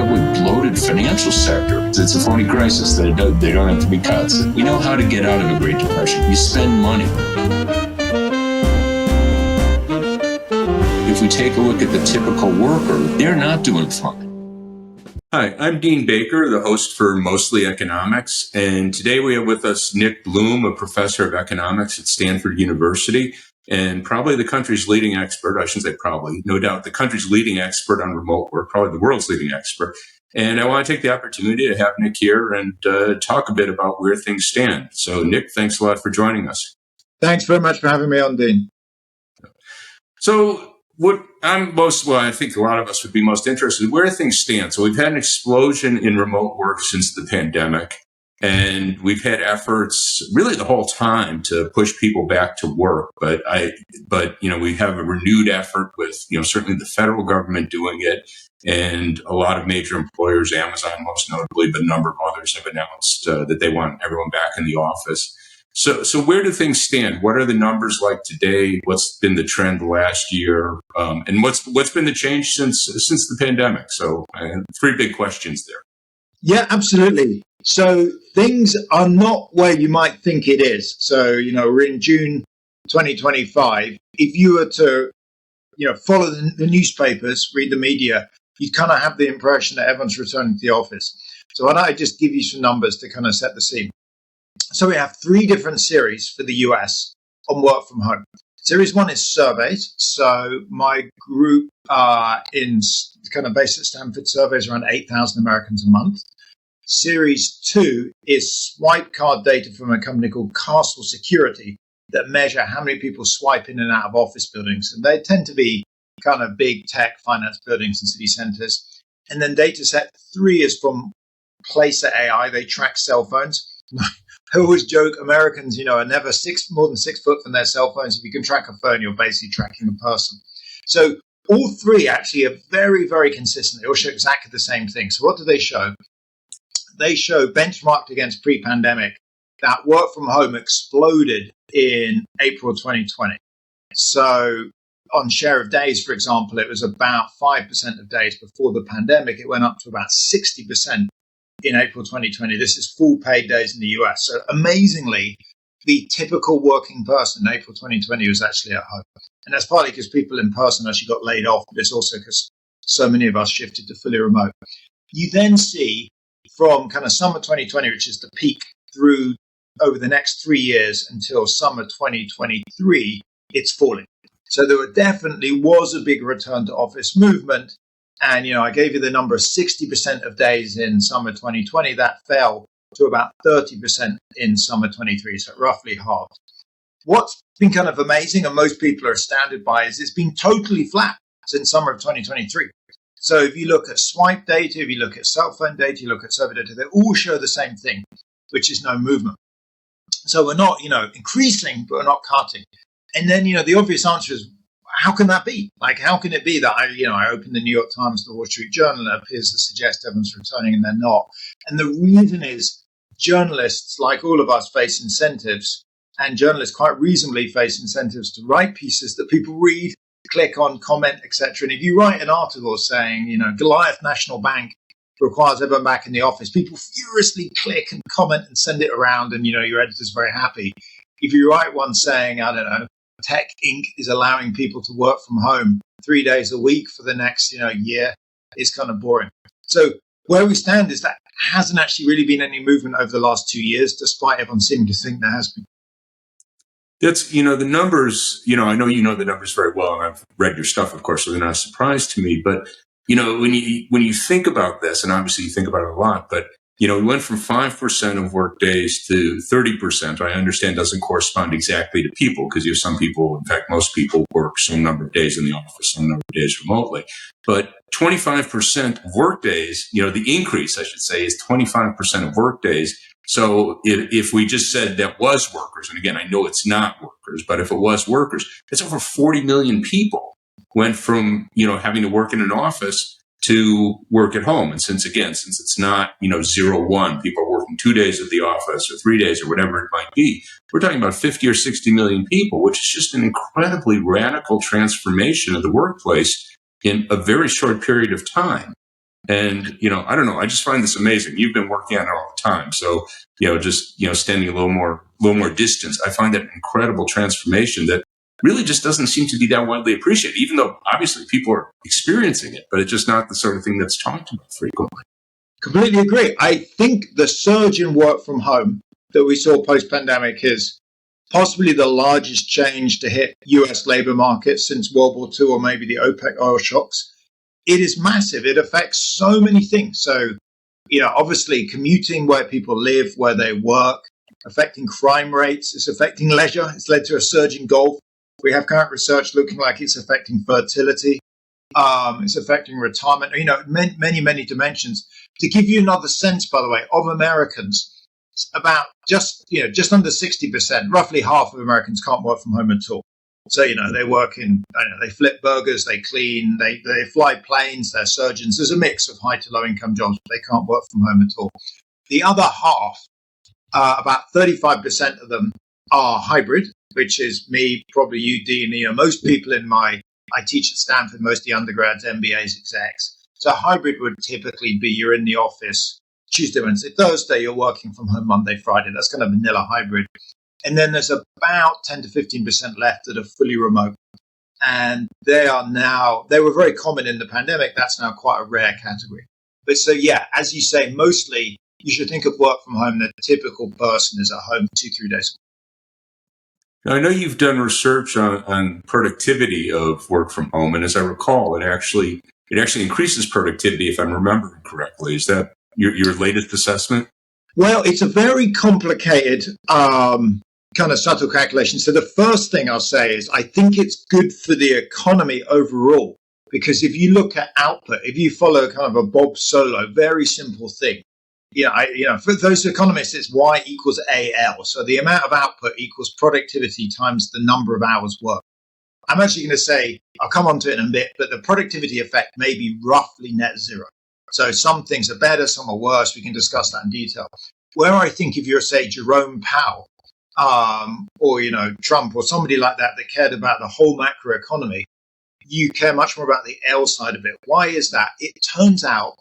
incredibly bloated financial sector. It's a phony crisis that they don't have to be cuts. We know how to get out of a Great Depression. You spend money. If we take a look at the typical worker, they're not doing fine. Hi, I'm Dean Baker, the host for Mostly Economics, and today we have with us Nick Bloom, a professor of economics at Stanford University, and probably the country's leading expert, I shouldn't say probably, no doubt the country's leading expert on remote work, probably the world's leading expert. And I want to take the opportunity to have Nick here and talk a bit about where things stand. So Nick, thanks a lot for joining us. Thanks very much for having me on, Dean. So I think a lot of us would be most interested in where things stand. So we've had an explosion in remote work since the pandemic, and we've had efforts really the whole time to push people back to work. But we have a renewed effort with, certainly the federal government doing it, and a lot of major employers, Amazon most notably, but a number of others have announced that they want everyone back in the office. So where do things stand? What are the numbers like today? What's been the trend last year? And what's been the change since the pandemic? So three big questions there. Yeah, absolutely. So things are not where you might think it is. So, we're in June 2025. If you were to, follow the newspapers, read the media, you kind of have the impression that everyone's returning to the office. So why don't I just give you some numbers to kind of set the scene? So we have three different series for the US on work from home. Series one is surveys. So my group in kind of based at Stanford surveys around 8,000 Americans a month. Series two is swipe card data from a company called Castle Security that measure how many people swipe in and out of office buildings. And they tend to be kind of big tech finance buildings and city centers. And then data set three is from Placer AI. They track cell phones. I always joke Americans, are never more than 6 foot from their cell phones. If you can track a phone, you're basically tracking a person. So all three actually are very, very consistent. They all show exactly the same thing. So what do they show? They show benchmarked against pre-pandemic that work from home exploded in April 2020. So on share of days, for example, it was about 5% of days before the pandemic. It went up to about 60% in April 2020. This is full paid days in the US. So amazingly, the typical working person in April 2020 was actually at home. And that's partly because people in person actually got laid off, but it's also because so many of us shifted to fully remote. You then see from kind of summer 2020, which is the peak, through over the next 3 years until summer 2023, it's falling. So there definitely was a big return to office movement. And, I gave you the number of 60% of days in summer 2020. That fell to about 30% in summer 23, so roughly halved. What's been kind of amazing, and most people are astounded by, is it's been totally flat since summer of 2023. So if you look at swipe data, if you look at cell phone data, you look at survey data, they all show the same thing, which is no movement. So we're not, increasing, but we're not cutting. And then, the obvious answer is, how can that be? Like, how can it be that I open the New York Times, the Wall Street Journal, and it appears to suggest everyone's returning and they're not? And the reason is journalists, like all of us, face incentives, and journalists quite reasonably face incentives to write pieces that people read, click on, comment, etc. And if you write an article saying, Goliath National Bank requires everyone back in the office, people furiously click and comment and send it around, and your editor's very happy. If you write one saying, I don't know, Tech Inc. is allowing people to work from home 3 days a week for the next, year, is kind of boring. So where we stand is that hasn't actually really been any movement over the last 2 years, despite everyone seeming to think there has been. That's, the numbers, I know you know the numbers very well, and I've read your stuff, of course, so they're not a surprise to me. But, when you think about this, and obviously you think about it a lot, but we went from 5% of work days to 30%. I understand doesn't correspond exactly to people, because you have some people, in fact, most people work some number of days in the office, some number of days remotely. But 25% of work days, the increase, I should say, is 25% of work days. So if we just said that was workers, and again, I know it's not workers, but if it was workers, it's over 40 million people went from, having to work in an office to work at home. And since it's not, 0-1, people are working 2 days at the office or 3 days or whatever it might be, we're talking about 50 or 60 million people, which is just an incredibly radical transformation of the workplace in a very short period of time. And, I don't know. I just find this amazing. You've been working on it all the time. So, just, standing a little more distance, I find that an incredible transformation that really just doesn't seem to be that widely appreciated, even though obviously people are experiencing it, but it's just not the sort of thing that's talked about frequently. Completely agree. I think the surge in work from home that we saw post-pandemic is possibly the largest change to hit US labor markets since World War II or maybe the OPEC oil shocks. It is massive. It affects so many things. So, obviously commuting, where people live, where they work, affecting crime rates. It's affecting leisure. It's led to a surge in golf. We have current research looking like it's affecting fertility. It's affecting retirement. Many, many dimensions. To give you another sense, by the way, of Americans, about just under 60%, roughly half of Americans can't work from home at all. So, they work they flip burgers, they clean, they fly planes, they're surgeons. There's a mix of high to low income jobs, but they can't work from home at all. The other half, about 35% of them are hybrid, which is me, probably you, Dean, most people I teach at Stanford, most of the undergrads, MBAs, execs. So hybrid would typically be you're in the office Tuesday, Wednesday, Thursday, you're working from home Monday, Friday. That's kind of vanilla hybrid. And then there's about 10 to 15% left that are fully remote. And they were very common in the pandemic. That's now quite a rare category. But so, yeah, as you say, mostly you should think of work from home. The typical person is at home 2-3 days a week. Now, I know you've done research on productivity of work from home. And as I recall, it actually increases productivity, if I'm remembering correctly. Is that your latest assessment? Well, it's a very complicated kind of subtle calculation. So the first thing I'll say is I think it's good for the economy overall, because if you look at output, if you follow kind of a Bob Solo, very simple thing, for those economists, it's Y equals AL. So the amount of output equals productivity times the number of hours worked. I'm actually going to say, I'll come on to it in a bit, but the productivity effect may be roughly net zero. So some things are better, some are worse. We can discuss that in detail. Where I think if you're, say, Jerome Powell, or, Trump or somebody like that cared about the whole macro economy, you care much more about the L side of it. Why is that? It turns out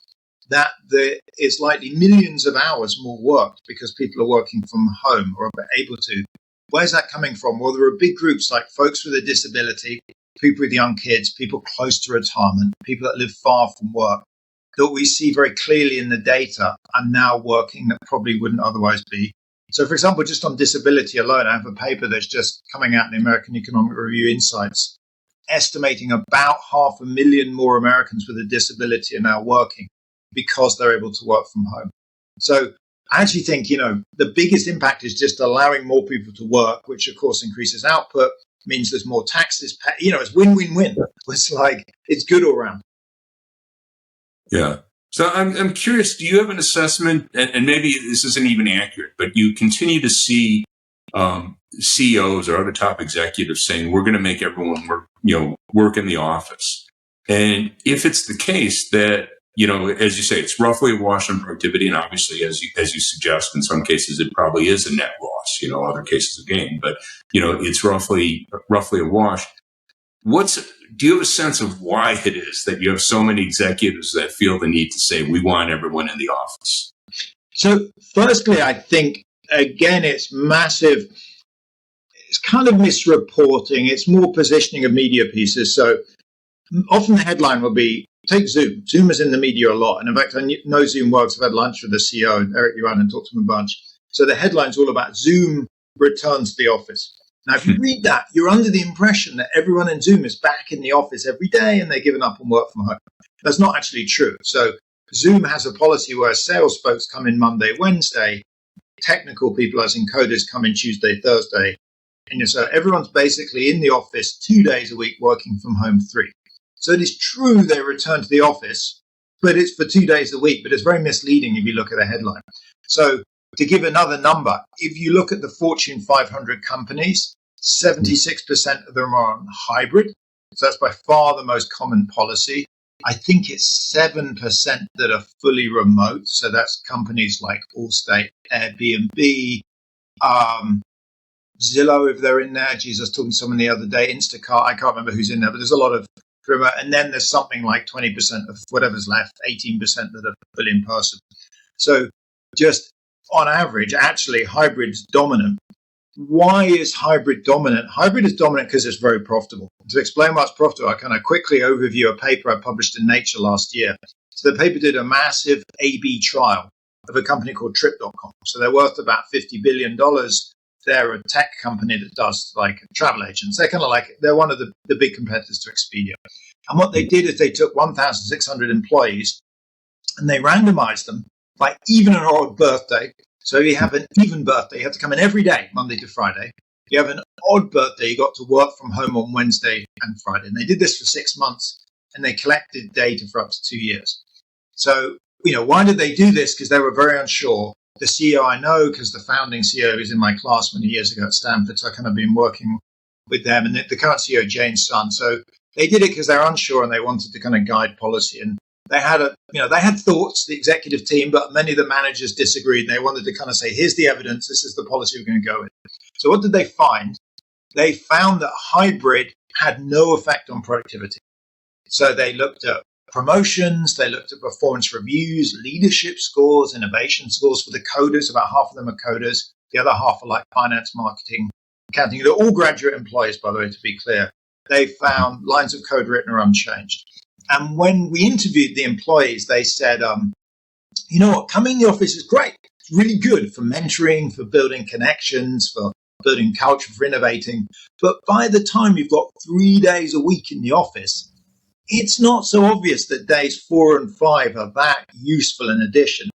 that there is likely millions of hours more worked because people are working from home or are able to. Where's that coming from? Well, there are big groups like folks with a disability, people with young kids, people close to retirement, people that live far from work, that we see very clearly in the data are now working that probably wouldn't otherwise be. So, for example, just on disability alone, I have a paper that's just coming out in the American Economic Review Insights, estimating about 500,000 more Americans with a disability are now working because they're able to work from home. So I actually think, the biggest impact is just allowing more people to work, which, of course, increases output, means there's more taxes. It's win-win-win. It's good all around. Yeah. So I'm curious, do you have an assessment, and maybe this isn't even accurate, but you continue to see CEOs or other top executives saying, we're going to make everyone work in the office. And if it's the case that, as you say, it's roughly a wash on productivity, and obviously, as you suggest, in some cases, it probably is a net loss, other cases a gain, but, it's roughly a wash. Do you have a sense of why it is that you have so many executives that feel the need to say, we want everyone in the office? So firstly, I think, again, it's massive. It's kind of misreporting. It's more positioning of media pieces. So often the headline will be, take Zoom. Zoom is in the media a lot. And in fact, I know Zoom works. I've had lunch with the CEO, Eric Yuan, and talked to him a bunch. So the headline's all about Zoom returns to the office. Now, if you read that, you're under the impression that everyone in Zoom is back in the office every day and they're giving up on work from home. That's not actually true. So Zoom has a policy where sales folks come in Monday, Wednesday, technical people as in coders come in Tuesday, Thursday. And so everyone's basically in the office 2 days a week, working from home 3. So it is true they return to the office, but it's for 2 days a week. But it's very misleading if you look at the headline. So to give another number, if you look at the Fortune 500 companies, 76% of them are on hybrid. So that's by far the most common policy. I think it's 7% that are fully remote. So that's companies like Allstate, Airbnb, Zillow, if they're in there. Jesus, I was talking to someone the other day, Instacart. I can't remember who's in there, but there's a lot of remote. And then there's something like 20% of whatever's left, 18% that are fully in person. So just on average, actually, hybrid's dominant. Why is hybrid dominant? Hybrid is dominant because it's very profitable. To explain why it's profitable, I kind of quickly overview a paper I published in Nature last year. So the paper did a massive A/B trial of a company called Trip.com. So they're worth about $50 billion. They're a tech company that does like travel agents. They're kind of like, they're one of the big competitors to Expedia. And what they did is they took 1,600 employees and they randomized them by even and odd birthday. So you have an even birthday, you have to come in every day, Monday to Friday. You have an odd birthday, you got to work from home on Wednesday and Friday. And they did this for 6 months and they collected data for up to 2 years. So, why did they do this? Because they were very unsure. The CEO I know, because the founding CEO was in my class many years ago at Stanford. So I kind of been working with them, and the current CEO, Jane's son. So they did it because they're unsure and they wanted to kind of guide policy. And they had they had thoughts, the executive team, but many of the managers disagreed. And they wanted to kind of say, here's the evidence. This is the policy we're going to go with. So what did they find? They found that hybrid had no effect on productivity. So they looked at promotions, they looked at performance reviews, leadership scores, innovation scores for the coders. About half of them are coders. The other half are like finance, marketing, accounting. They're all graduate employees, by the way, to be clear. They found lines of code written are unchanged. And when we interviewed the employees, they said, you know what, coming in the office is great. It's really good for mentoring, for building connections, for building culture, for innovating. But by the time you've got 3 days a week in the office, it's not so obvious that days 4 and 5 are that useful in addition.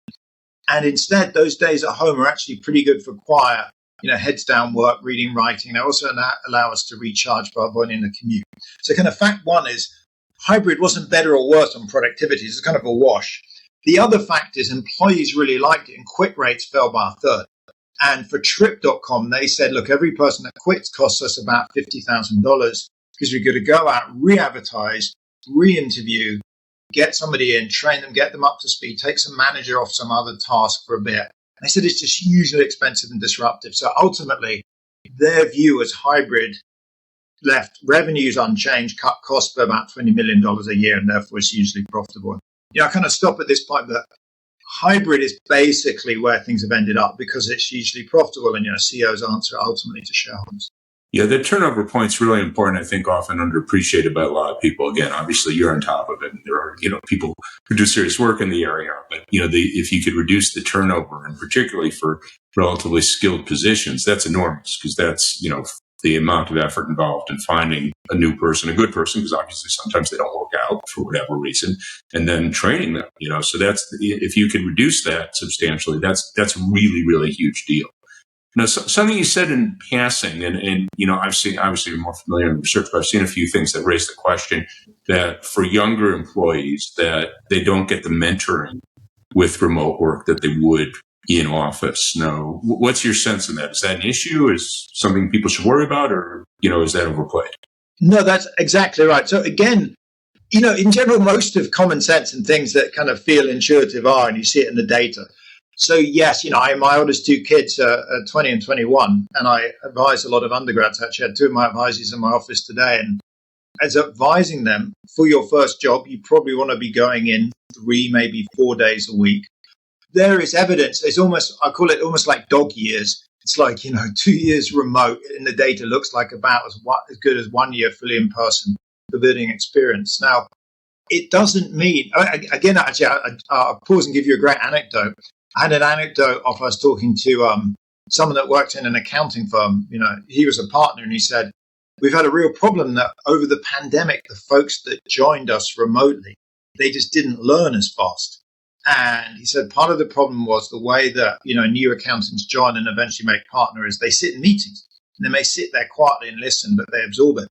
And instead, those days at home are actually pretty good for quiet, heads down work, reading, writing. They also allow us to recharge by avoiding the commute. So kind of fact one is hybrid wasn't better or worse on productivity. It's kind of a wash. The other fact is employees really liked it and quit rates fell by a third. And for Trip.com, they said, look, every person that quits costs us about $50,000 because we've got to go out, re-advertise, re-interview, get somebody in, train them, get them up to speed, take some manager off some other task for a bit. And they said it's just hugely expensive and disruptive. So ultimately, their view as hybrid left revenues unchanged, cut costs by about $20 million a year, and therefore it's hugely profitable. I kind of stop at this point, but hybrid is basically where things have ended up because it's hugely profitable, and CEOs answer ultimately to shareholders. Yeah, the turnover point's really important. I think often underappreciated by a lot of people. Again, obviously you're on top of it. And there are, people who do serious work in the area. But, if you could reduce the turnover, and particularly for relatively skilled positions, that's enormous because that's, the amount of effort involved in finding a new person, a good person, because obviously sometimes they don't work out for whatever reason, and then training them, so that's, if you could reduce that substantially, that's a really, really huge deal. Something you said in passing, and I've seen, obviously you're more familiar in research, but I've seen a few things that raise the question that for younger employees that they don't get the mentoring with remote work that they would in office. Now, what's your sense of that? Is that an issue? Is something people should worry about, or, is that overplayed? No, that's exactly right. So again, in general, most of common sense and things that kind of feel intuitive are, and you see it in the data. So yes, my oldest two kids are 20 and 21, and I advise a lot of undergrads. Actually, I had two of my advisors in my office today, and as advising them, for your first job, you probably want to be going in 3, maybe 4 days a week. There is evidence. It's almost, I call it almost like dog years. It's like, 2 years remote, and the data looks like about as good as 1 year fully in person for building experience. Now, it doesn't mean, again, actually, I'll pause and give you a great anecdote. I had an anecdote of us talking to someone that worked in an accounting firm. He was a partner, and he said, we've had a real problem that over the pandemic, the folks that joined us remotely, they just didn't learn as fast. And he said part of the problem was the way that, new accountants join and eventually make partner is they sit in meetings, and they may sit there quietly and listen, but they absorb it.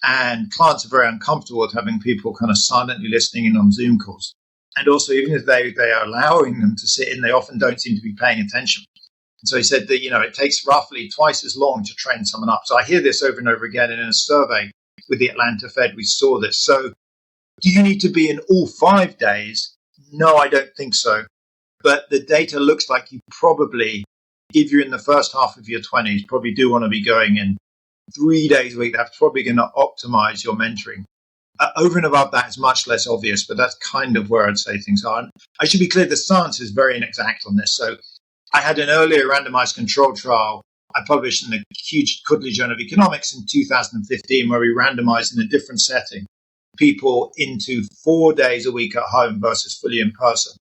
And clients are very uncomfortable with having people kind of silently listening in on Zoom calls. And also, even if they are allowing them to sit in, they often don't seem to be paying attention. And so he said that, it takes roughly twice as long to train someone up. So I hear this over and over again. And in a survey with the Atlanta Fed, we saw this. So do you need to be in all 5 days? No, I don't think so. But the data looks like you probably, if you're in the first half of your 20s, probably do want to be going in 3 days a week. That's probably going to optimize your mentoring. Over and above that, it's much less obvious, but that's kind of where I'd say things are. And I should be clear, the science is very inexact on this. So I had an earlier randomized control trial I published in the huge Quarterly Journal of Economics in 2015, where we randomized in a different setting people into 4 days a week at home versus fully in person.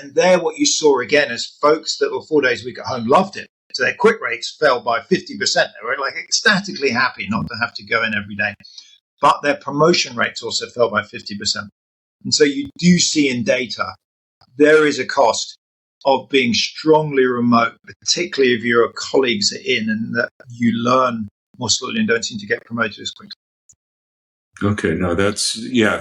And there what you saw again is folks that were 4 days a week at home loved it. So their quit rates fell by 50%. They were like ecstatically happy not to have to go in every day. But their promotion rates also fell by 50%. And so you do see in data, there is a cost of being strongly remote, particularly if your colleagues are in and that you learn more slowly and don't seem to get promoted as quickly. Okay, no,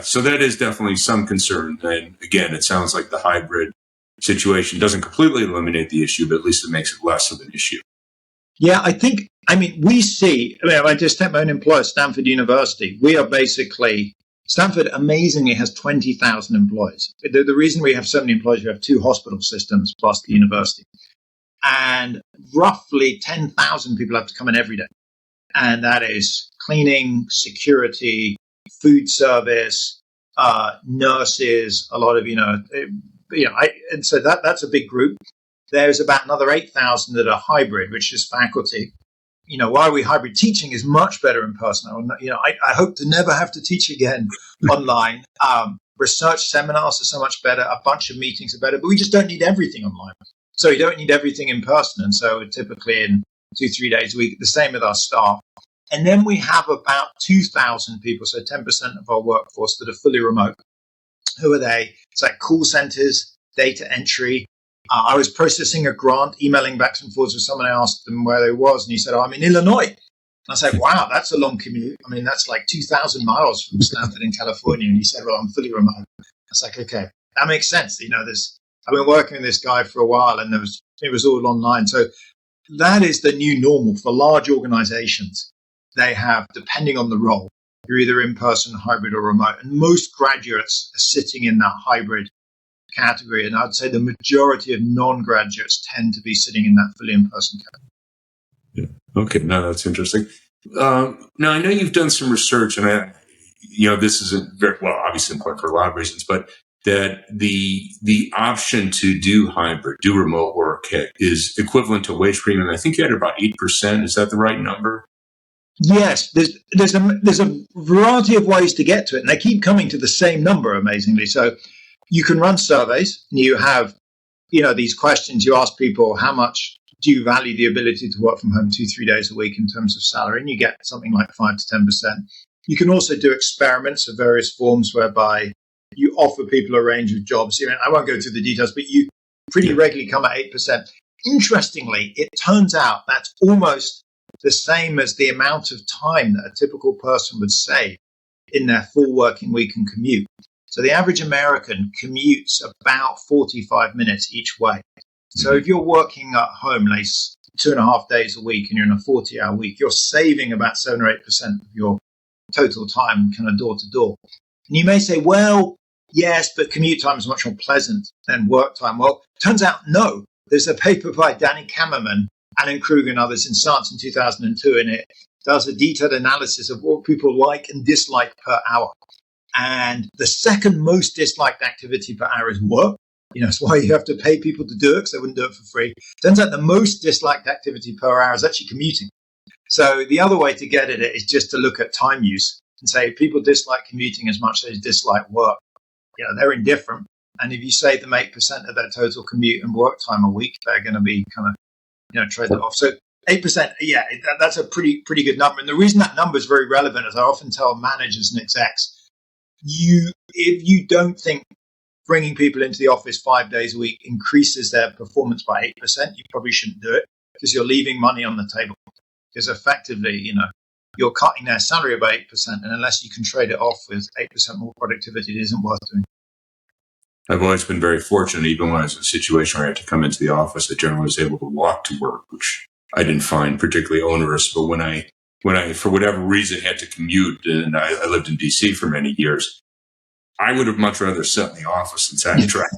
so that is definitely some concern. And again, it sounds like the hybrid situation doesn't completely eliminate the issue, but at least it makes it less of an issue. Yeah, I just take my own employer, Stanford University. We are basically, Stanford amazingly has 20,000 employees. The reason we have so many employees, we have 2 hospital systems plus the university. And roughly 10,000 people have to come in every day. And that is cleaning, security, food service, nurses, a lot of, and so that's a big group. There's about another 8,000 that are hybrid, which is faculty. Why are we hybrid? Teaching is much better in person. I hope to never have to teach again online. Research seminars are so much better. A bunch of meetings are better, but we just don't need everything online. So you don't need everything in person. And so typically in 2-3 days a week, the same with our staff. And then we have about 2,000 people, so 10% of our workforce that are fully remote. Who are they? It's like call centers, data entry. I was processing a grant, emailing back and forwards with someone. I asked them where they was, and he said, I'm in Illinois. And I said, wow, that's a long commute. I mean, that's like 2,000 miles from Stanford in California. And he said, well, I'm fully remote. I was like, okay, that makes sense. I've been working with this guy for a while, and it was all online. So that is the new normal for large organizations. They have, depending on the role, you're either in person, hybrid, or remote. And most graduates are sitting in that hybrid category. And I'd say the majority of non-graduates tend to be sitting in that fully in-person category. Yeah. Okay. No, that's interesting. Now, I know you've done some research, and this is obviously important for a lot of reasons, but that the option to do hybrid, do remote work is equivalent to wage premium. I think you had about 8%. Is that the right number? Yes, there's a variety of ways to get to it, and they keep coming to the same number, amazingly. So you can run surveys, and you have, these questions. You ask people, how much do you value the ability to work from home 2-3 days a week in terms of salary? And you get something like 5 to 10%. You can also do experiments of various forms whereby you offer people a range of jobs. I won't go through the details, but you pretty regularly come at 8%. Interestingly, it turns out that's almost the same as the amount of time that a typical person would save in their full working week and commute. So the average American commutes about 45 minutes each way. So if you're working at home, like 2.5 days a week, and you're in a 40-hour week, you're saving about 7 or 8% of your total time kind of door to door. And you may say, well, yes, but commute time is much more pleasant than work time. Well, turns out, no. There's a paper by Danny Kammerman, Alan Kruger and others in Science in 2002, and it does a detailed analysis of what people like and dislike per hour. And the second most disliked activity per hour is work. It's why you have to pay people to do it, because they wouldn't do it for free. Turns out the most disliked activity per hour is actually commuting. So the other way to get at it is just to look at time use and say people dislike commuting as much as they dislike work. They're indifferent. And if you save them 8% of their total commute and work time a week, they're going to be kind of trade that off. So 8%, that's a pretty good number. And the reason that number is very relevant, as I often tell managers and execs, if you don't think bringing people into the office 5 days a week increases their performance by 8%, you probably shouldn't do it, because you're leaving money on the table. Because effectively, you're cutting their salary by 8%, and unless you can trade it off with 8% more productivity, it isn't worth doing. I've always been very fortunate, even when I was in a situation where I had to come into the office, I generally was able to walk to work, which I didn't find particularly onerous. But when I, for whatever reason, had to commute, and I lived in D.C. for many years, I would have much rather sat in the office than sat in traffic.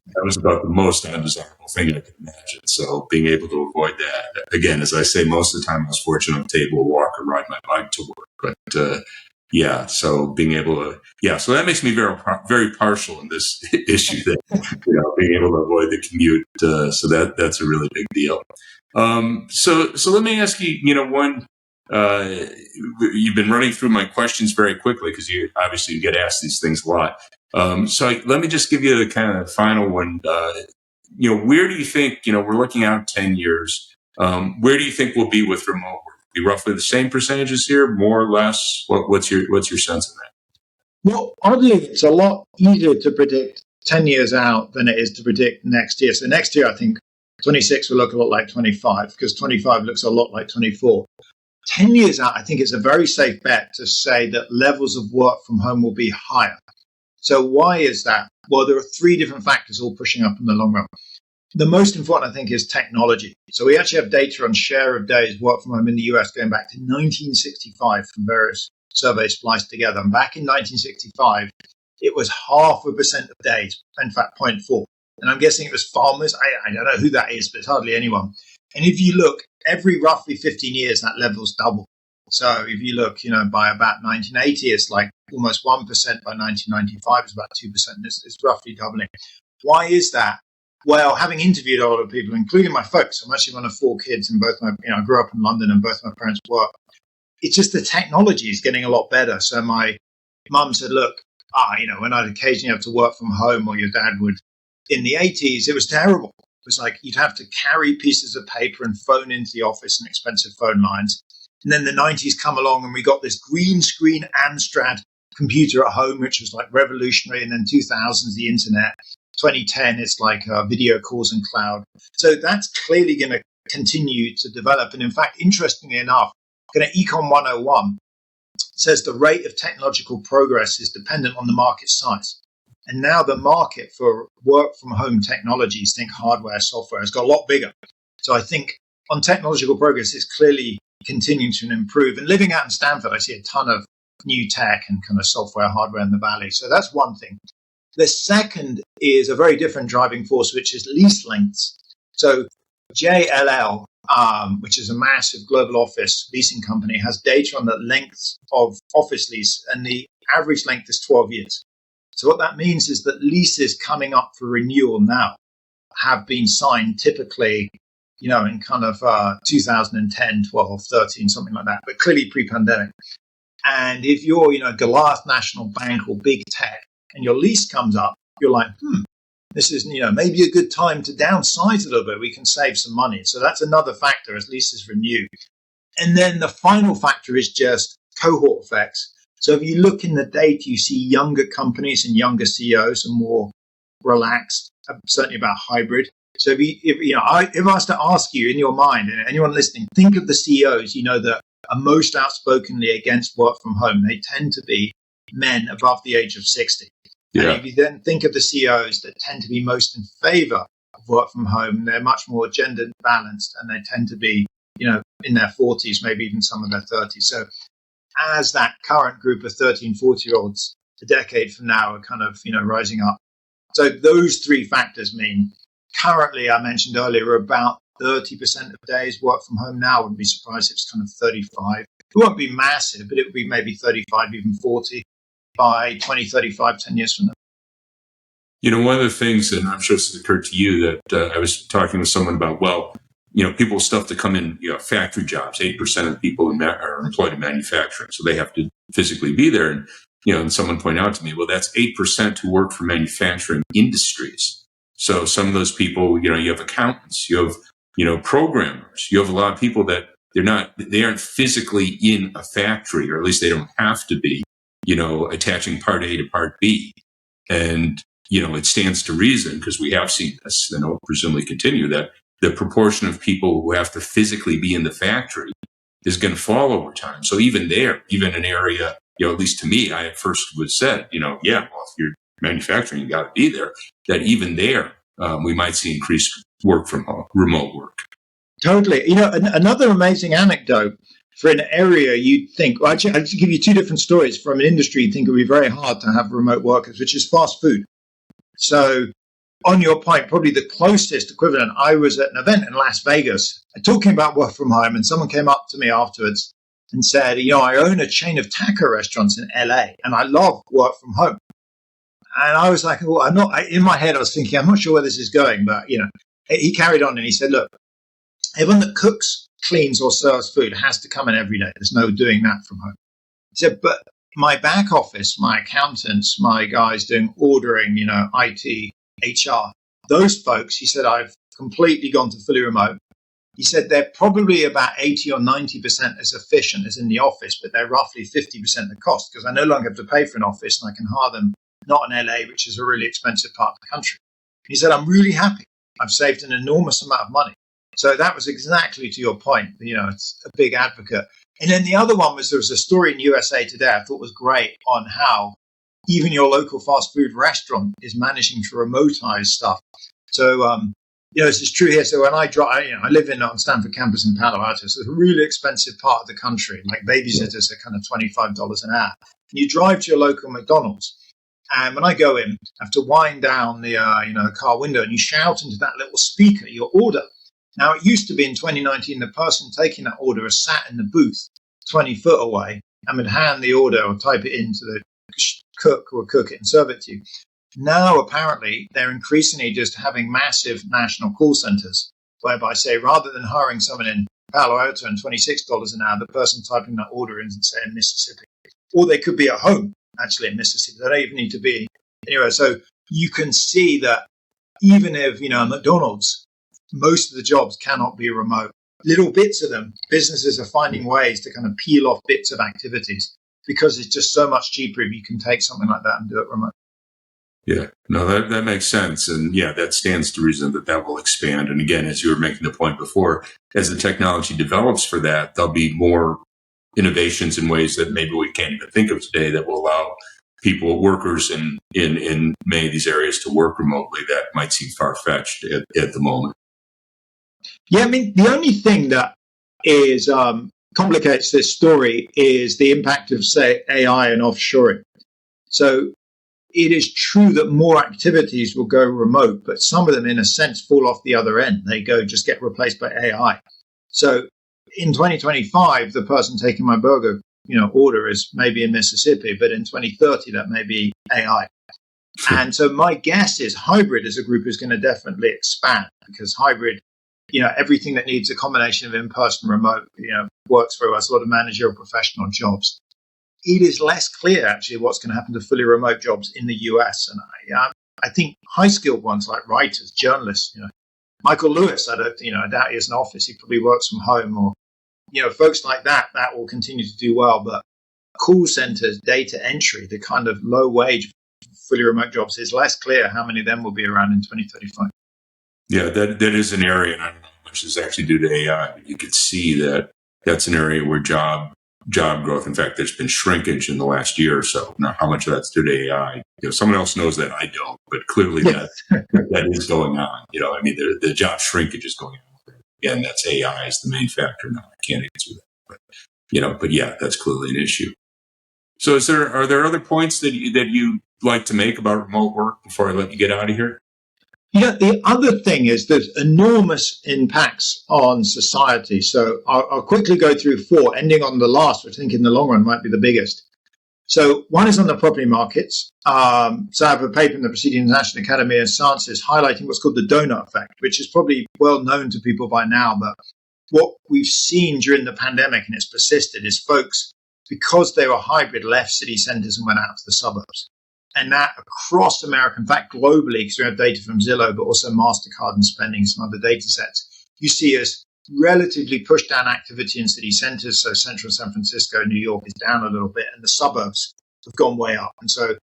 That was about the most undesirable thing I could imagine. So being able to avoid that, again, as I say, most of the time I was fortunate to be able to walk or ride my bike to work. But Yeah, so being able to, so that makes me very partial in this issue that, being able to avoid the commute. So that's a really big deal. So let me ask you, one, you've been running through my questions very quickly because you obviously get asked these things a lot. Let me just give you the kind of final one. Where do you think, we're looking out 10 years, where do you think we'll be with remote work? Be roughly the same percentages here, more or less? What's your sense of that? Well, oddly, it's a lot easier to predict 10 years out than it is to predict next year. So next year, I think 26 will look a lot like 25 because 25 looks a lot like 24. 10 years out, I think it's a very safe bet to say that levels of work from home will be higher. So why is that? Well, there are three different factors all pushing up in the long run. The most important, I think, is technology. So we actually have data on share of days work from home in the US going back to 1965 from various surveys spliced together. And back in 1965, it was 0.5% of days, in fact, 0.4. And I'm guessing it was farmers. I don't know who that is, but it's hardly anyone. And if you look, every roughly 15 years, that level's double. So if you look, by about 1980, it's like almost 1%. By 1995, it's about 2%. It's roughly doubling. Why is that? Well, having interviewed a lot of people, including my folks, I'm actually one of 4 kids, and both I grew up in London, and both my parents work. It's just the technology is getting a lot better. So my mum said, look, when I'd occasionally have to work from home, or your dad would, in the 80s, it was terrible. It was like you'd have to carry pieces of paper and phone into the office and expensive phone lines. And then the 90s come along, and we got this green screen Amstrad computer at home, which was like revolutionary. And then 2000s, the internet. 2010, it's like video calls and cloud. So that's clearly going to continue to develop. And in fact, interestingly enough, Econ 101 says the rate of technological progress is dependent on the market size. And now the market for work from home technologies, think hardware, software, has got a lot bigger. So I think on technological progress, it's clearly continuing to improve. And living out in Stanford, I see a ton of new tech and kind of software, hardware in the valley. So that's one thing. The second is a very different driving force, which is lease lengths. So JLL, which is a massive global office leasing company, has data on the lengths of office lease, and the average length is 12 years. So what that means is that leases coming up for renewal now have been signed typically, in kind of 2010, 12, 13, something like that, but clearly pre-pandemic. And if you're, Goliath National Bank or big tech, and your lease comes up, you're like, this is, maybe a good time to downsize a little bit. We can save some money. So that's another factor as leases renew. And then the final factor is just cohort effects. So if you look in the data, you see younger companies and younger CEOs are more relaxed, certainly about hybrid. So if I was to ask you in your mind, and anyone listening, think of the CEOs, that are most outspokenly against work from home. They tend to be men above the age of 60. Yeah. And if you then think of the CEOs that tend to be most in favor of work from home, they're much more gender balanced, and they tend to be, in their 40s, maybe even some of their 30s. So as that current group of 13, 40-year-olds a decade from now are kind of, rising up. So those three factors mean currently, I mentioned earlier, about 30% of days work from home now. I wouldn't be surprised if it's kind of 35. It won't be massive, but it would be maybe 35, even 40 by 2035, 10 years from now. One of the things, and I'm sure this has occurred to you, that I was talking with someone about, people with stuff to come in, factory jobs, 8% of people are employed in manufacturing, so they have to physically be there. And, and someone pointed out to me, well, that's 8% who work for manufacturing industries. So some of those people, you have accountants, you have, programmers, you have a lot of people that they aren't physically in a factory, or at least they don't have to be, attaching part A to part B. And, it stands to reason, because we have seen this, and it'll presumably continue, that the proportion of people who have to physically be in the factory is going to fall over time. So even an area, at least to me, I at first would said, if you're manufacturing, you got to be there, that even there, we might see increased work from home, remote work. Totally. Another amazing anecdote for an area you'd think, well, actually, I'll just give you two different stories from an industry you'd think it would be very hard to have remote workers, which is fast food. So on your point, probably the closest equivalent, I was at an event in Las Vegas talking about work from home, and someone came up to me afterwards and said, I own a chain of taco restaurants in LA and I love work from home. And I was like, well, in my head, I was thinking, I'm not sure where this is going, but, he carried on and he said, look, everyone that cooks, cleans or serves food has to come in every day. There's no doing that from home. He said, but my back office, my accountants, my guys doing ordering, IT, HR, those folks, he said, I've completely gone to fully remote. He said they're probably about 80 or 90% as efficient as in the office, but they're roughly 50% the cost because I no longer have to pay for an office and I can hire them not in LA, which is a really expensive part of the country. He said, I'm really happy. I've saved an enormous amount of money. So that was exactly to your point. It's a big advocate. And then the other one was there was a story in USA Today I thought was great on how even your local fast food restaurant is managing to remotize stuff. So, this is true here. So when I drive, I live on Stanford campus in Palo Alto. So it's a really expensive part of the country. Like babysitters are kind of $25 an hour. And you drive to your local McDonald's. And when I go in, I have to wind down the car window and you shout into that little speaker your order. Now, it used to be in 2019, the person taking that order is sat in the booth 20 foot away and would hand the order or type it into the cook who will cook it and serve it to you. Now, apparently, they're increasingly just having massive national call centers whereby, say, rather than hiring someone in Palo Alto and $26 an hour, the person typing that order in, say, in Mississippi. Or they could be at home, actually, in Mississippi. They don't even need to be anywhere. So you can see that even if, McDonald's, most of the jobs cannot be remote. Little bits of them, businesses are finding ways to kind of peel off bits of activities because it's just so much cheaper if you can take something like that and do it remote. Yeah, no, that makes sense. And yeah, that stands to reason that will expand. And again, as you were making the point before, as the technology develops for that, there'll be more innovations in ways that maybe we can't even think of today that will allow workers in many of these areas to work remotely that might seem far-fetched at the moment. Yeah, I mean, the only thing that is complicates this story is the impact of, say, AI and offshoring. So it is true that more activities will go remote, but some of them, in a sense, fall off the other end. They just get replaced by AI. So in 2025, the person taking my burger, order is maybe in Mississippi, but in 2030, that may be AI. And so my guess is hybrid as a group is going to definitely expand because hybrid, everything that needs a combination of in-person remote, works for us, a lot of managerial professional jobs. It is less clear, actually, what's going to happen to fully remote jobs in the US. And I think high-skilled ones like writers, journalists, Michael Lewis, I doubt he has an office. He probably works from home or, folks like that will continue to do well. But call centers, data entry, the kind of low-wage fully remote jobs, is less clear how many of them will be around in 2035. Yeah, that is an area, and I don't know how much is actually due to AI, but you could see that that's an area where job growth. In fact, there's been shrinkage in the last year or so. Now, how much of that's due to AI? Someone else knows that, I don't, but clearly that is going on. The job shrinkage is going on. Again, that's AI is the main factor. No, I can't answer that, but yeah, that's clearly an issue. So, are there other points that you like to make about remote work before I let you get out of here? The other thing is there's enormous impacts on society. So I'll quickly go through 4, ending on the last, which I think in the long run might be the biggest. So one is on the property markets. So I have a paper in the Proceedings National Academy of Sciences highlighting what's called the donut effect, which is probably well known to people by now. But what we've seen during the pandemic, and it's persisted, is folks, because they were hybrid, left city centers and went out to the suburbs. And that across America, in fact, globally, because we have data from Zillow, but also MasterCard and spending, some other data sets, you see us relatively push down activity in city centers. So central San Francisco, New York is down a little bit, and the suburbs have gone way up. And so if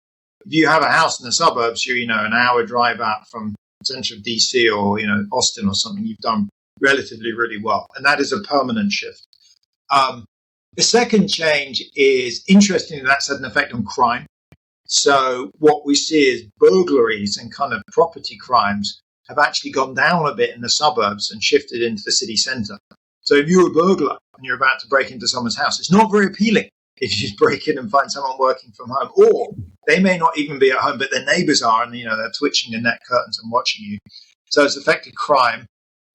you have a house in the suburbs, you're, an hour drive out from central DC or, Austin or something, you've done relatively really well. And that is a permanent shift. The second change is, interestingly, that's had an effect on crime. So what we see is burglaries and kind of property crimes have actually gone down a bit in the suburbs and shifted into the city centre. So if you're a burglar and you're about to break into someone's house, it's not very appealing if you break in and find someone working from home. Or they may not even be at home, but their neighbours are, and they're twitching the net curtains and watching you. So it's affected crime.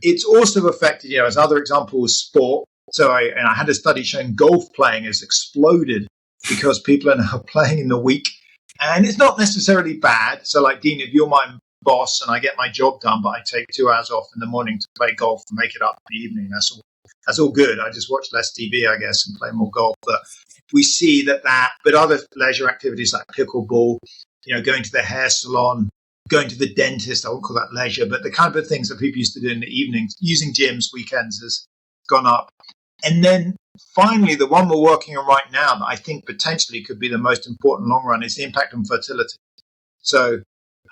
It's also affected, as other examples, sport. So I had a study showing golf playing has exploded because people are now playing in the week. And it's not necessarily bad. So like, Dean, if you're my boss and I get my job done, but I take 2 hours off in the morning to play golf and make it up in the evening, that's all good. I just watch less TV, I guess, and play more golf. But we see but other leisure activities like pickleball, going to the hair salon, going to the dentist, I won't call that leisure, but the kind of things that people used to do in the evenings, using gyms, weekends has gone up. And then finally, the one we're working on right now that I think potentially could be the most important long run is the impact on fertility. So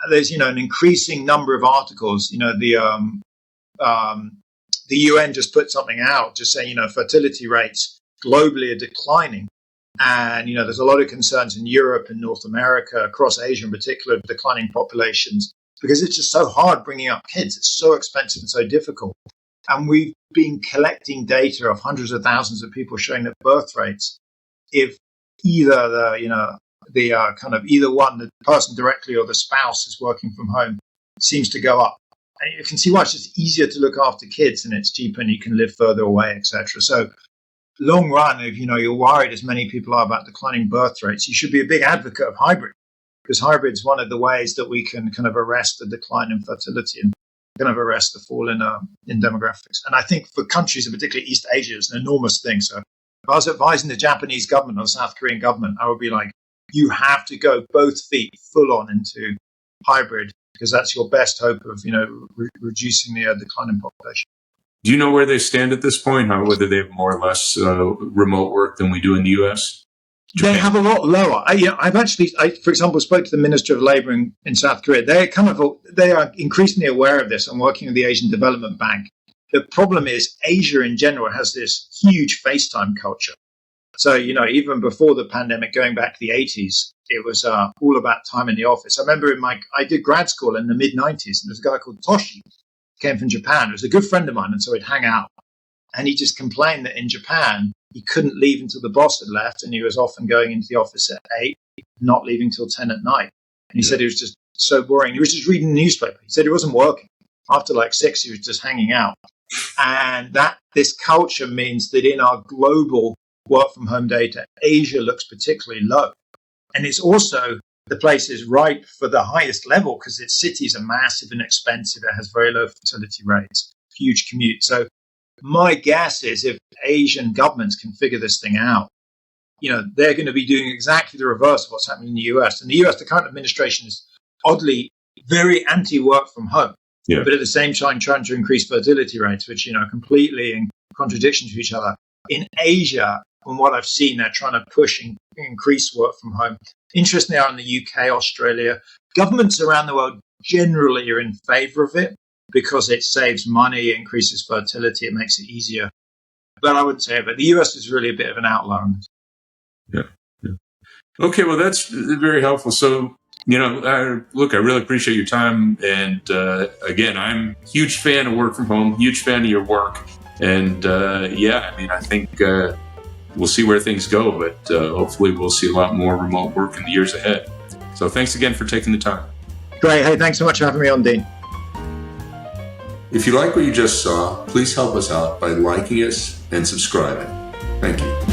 there's, an increasing number of articles, the UN just put something out just saying, fertility rates globally are declining. And, there's a lot of concerns in Europe and North America, across Asia in particular, of declining populations, because it's just so hard bringing up kids. It's so expensive and so difficult. And we've been collecting data of hundreds of thousands of people showing that birth rates, if either either one, the person directly or the spouse is working from home, seems to go up. And you can see why it's just easier to look after kids and it's cheaper and you can live further away, etc. So long run, if you're worried, as many people are, about declining birth rates, you should be a big advocate of hybrid, because hybrid is one of the ways that we can kind of arrest the decline in fertility and kind of arrest the fall in demographics. And I think for countries, and particularly East Asia, it's an enormous thing. So if I was advising the Japanese government or the South Korean government, I would be like, you have to go both feet full on into hybrid, because that's your best hope of reducing the decline in population. Do you know where they stand at this point? Whether they have more or less remote work than we do in the U.S.? Japan. They have a lot lower. I, for example, spoke to the Minister of Labour in South Korea. They are increasingly aware of this and working with the Asian Development Bank. The problem is Asia in general has this huge FaceTime culture. So, even before the pandemic, going back to the 80s, it was all about time in the office. I remember I did grad school in the mid-90s, and there was a guy called Toshi, came from Japan. It was a good friend of mine, and so we'd hang out. And he just complained that in Japan, he couldn't leave until the boss had left, and he was often going into the office at 8, not leaving till 10 at night. And he said it was just so boring. He was just reading the newspaper. He said he wasn't working. After like 6, he was just hanging out. And this culture means that in our global work from home data, Asia looks particularly low. And it's also the place is ripe for the highest level because its cities are massive and expensive. It has very low fertility rates, huge commute. So my guess is if Asian governments can figure this thing out, they're going to be doing exactly the reverse of what's happening in the US. In the US, the current administration is oddly very anti-work from home, but at the same time trying to increase fertility rates, which, are completely in contradiction to each other. In Asia, from what I've seen, they're trying to push and increase work from home. Interestingly, in the UK, Australia, governments around the world generally are in favor of it because it saves money, increases fertility, it makes it easier. But I wouldn't say it. But the US is really a bit of an outlier. Yeah. Okay, well, that's very helpful. So, look, I really appreciate your time. And again, I'm a huge fan of work from home, huge fan of your work. And I think we'll see where things go, but hopefully we'll see a lot more remote work in the years ahead. So thanks again for taking the time. Great. Hey, thanks so much for having me on, Dean. If you like what you just saw, please help us out by liking us and subscribing. Thank you.